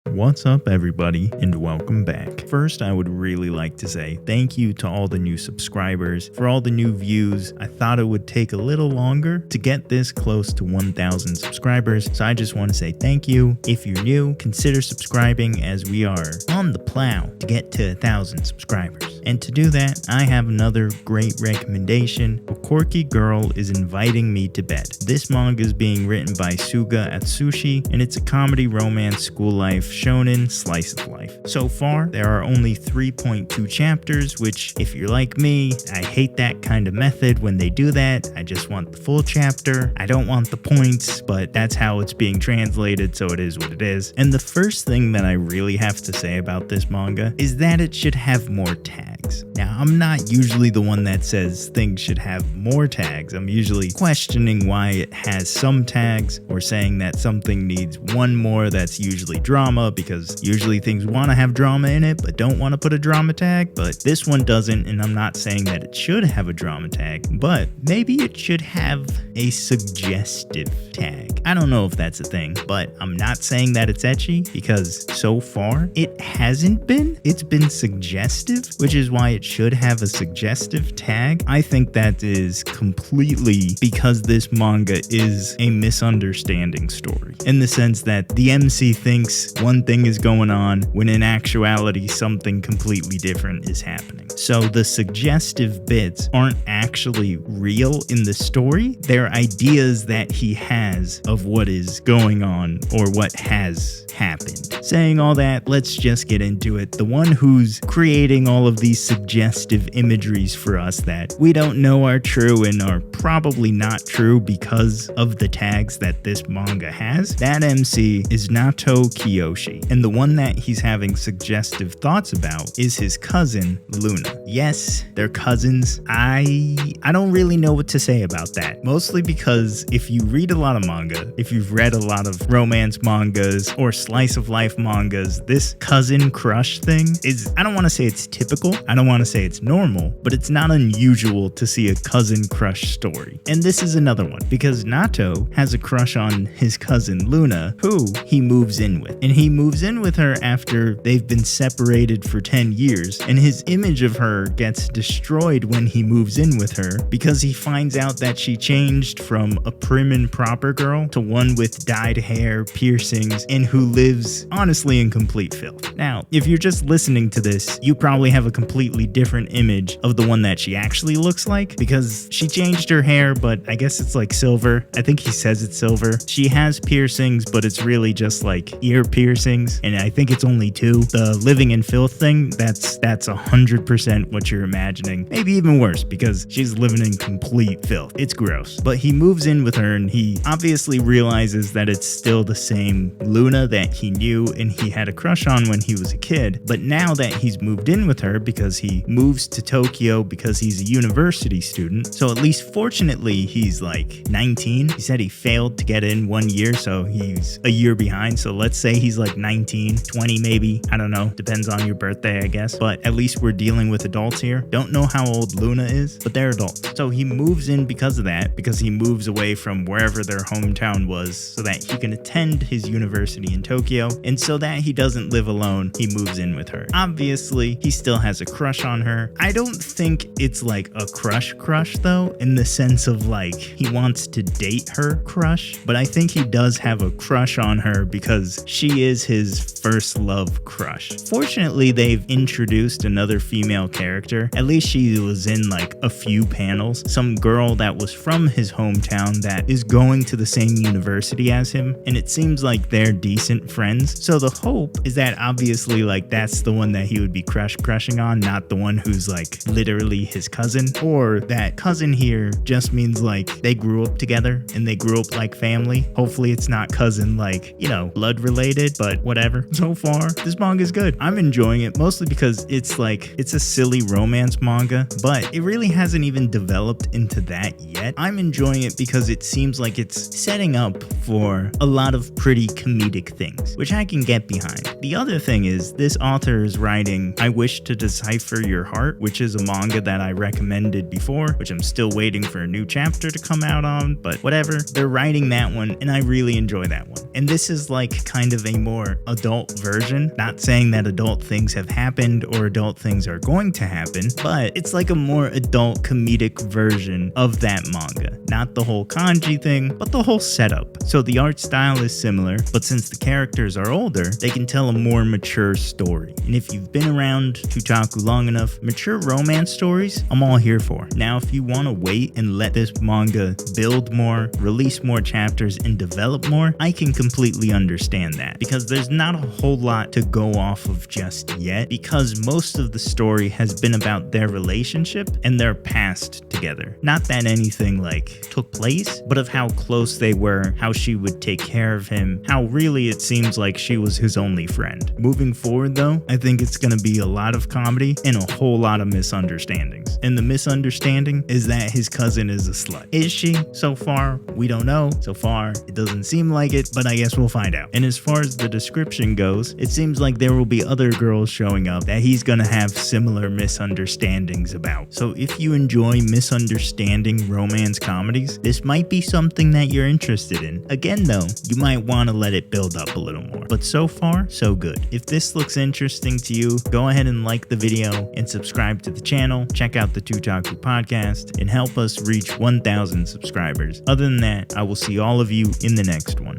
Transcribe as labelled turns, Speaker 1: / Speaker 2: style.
Speaker 1: What's up, everybody, and welcome back. First, I would really like to say thank you to all the new subscribers for all the new views. I thought it would take a little longer to get this close to 1,000 subscribers, so I just want to say thank you. If you're new, consider subscribing as we are on the plow to get to 1,000 subscribers. And to do that, I have another great recommendation. A quirky girl is inviting me to bed. This manga is being written by Suga Atsushi, and it's a comedy, romance, school life, shonen, slice of life. So far, there are only 3.2 chapters, which, if you're like me, I hate that kind of method when they do that. I just want the full chapter. I don't want the points, but that's how it's being translated, so it is what it is. And the first thing that I really have to say about this manga is that it should have more tags. Now, I'm not usually the one that says things should have more tags. I'm usually questioning why it has some tags or saying that something needs one more that's usually drama, because usually things want to have drama in it but don't want to put a drama tag, but this one doesn't. And I'm not saying that it should have a drama tag, but maybe it should have a suggestive tag. I don't know if that's a thing, but I'm not saying that it's ecchi, because so far it hasn't been. It's been suggestive, which is why it should have a suggestive tag. I think that is completely because this manga is a misunderstanding story, in the sense that the MC thinks one thing is going on when in actuality something completely different is happening. So the suggestive bits aren't actually real in the story. They're ideas that he has of what is going on or what has happened. Saying all that, let's just get into it. The one who's creating all of these suggestive imageries for us that we don't know are true and are probably not true because of the tags that this manga has, that MC is Nato Kiyoshi. And the one that he's having suggestive thoughts about is his cousin, Luna. Yes, they're cousins. I don't really know what to say about that. Mostly because if you read a lot of manga, if you've read a lot of romance mangas or slice of life mangas, this cousin crush thing is, I don't want to say it's typical, I don't want to say it's normal, but it's not unusual to see a cousin crush story. And this is another one, because Nato has a crush on his cousin Luna, who he moves in with. And he moves in with her after they've been separated for 10 years, and his image of her gets destroyed when he moves in with her because he finds out that she changed from a prim and proper girl to one with dyed hair, piercings, and who lives honestly in complete filth. Now, if you're just listening to this, you probably have a completely different image of the one that she actually looks like, because she changed her hair, but I guess it's like silver. I think he says it's silver. She has piercings, but it's really just like ear piercings, and I think it's only 2. The living in filth thing, that's 100% what you're imagining. Maybe even worse, because she's living in complete filth. It's gross. But he moves in with her, and he obviously realizes that it's still the same Luna that he knew and he had a crush on when he was a kid. But now that he's moved in with her, because he moves to Tokyo because he's a university student, so at least fortunately he's like 19. He said he failed to get in 1 year, so he's a year behind. So let's say he's like 19, 20 maybe. I don't know. Depends on your birthday, I guess. But at least we're dealing with adults here. Don't know how old Luna is, but they're adults. So he moves in because of that, because he moves away from wherever their hometown was so that he can attend his university in Tokyo. And so that he doesn't live alone, he moves in with her. Obviously, he still has a crush on her. I don't think it's like a crush though, in the sense of like he wants to date her crush, but I think he does have a crush on her because she is his first love crush. Fortunately, they've introduced another female character. At least she was in like a few panels. Some girl that was from his hometown that is going to the same university as him, and it seems like they're decent friends. So the hope is that obviously like that's the one that he would be crushing on, not the one who's like literally his cousin, or that cousin here just means like they grew up together and they grew up like family. Hopefully it's not cousin like, you know, blood related, but whatever. So far, this manga is good. I'm enjoying it mostly because it's a silly romance manga, but it really hasn't even developed into that yet. I'm enjoying it because it seems like it's setting up for a lot of pretty comedic things, which I can get behind. The other thing is, this author is writing I Wish to Decipher Your Heart, which is a manga that I recommended before, which I'm still waiting for a new chapter to come out on, but whatever. They're writing that one, and I really enjoy that one. And this is like kind of a more adult version. Not saying that adult things have happened or adult things are going to happen, but it's like a more adult comedic version of that manga. Not the whole kanji thing, but the whole setup. So the art style is similar, but since the characters are older, they can tell a more mature story. And if you've been around TooTaku long enough, mature romance stories, I'm all here for. Now, if you want to wait and let this manga build more, release more chapters, and develop more, I can completely understand that, because there's not a whole lot to go off of just yet, because most of the story has been about their relationship and their past together. Not that anything like took place, but of how close they were, how she would take care of him, how really it seems like she was his only friend. Moving forward though, I think it's gonna be a lot of comedy and a whole lot of misunderstandings. And the misunderstanding is that his cousin is a slut. Is she? So far, we don't know. So far, it doesn't seem like it, but I guess we'll find out. And as far as the description goes, it seems like there will be other girls showing up that he's gonna have similar misunderstandings about. So if you enjoy misunderstanding romance comedies, this might be something that you're interested in. Again though, you might want to let it build up a little more. But so far, so good. If this looks interesting to you, go ahead and like the video and subscribe to the channel. Check out the TooTaku podcast and help us reach 1,000 subscribers. Other than that, I will see all of you in the next one.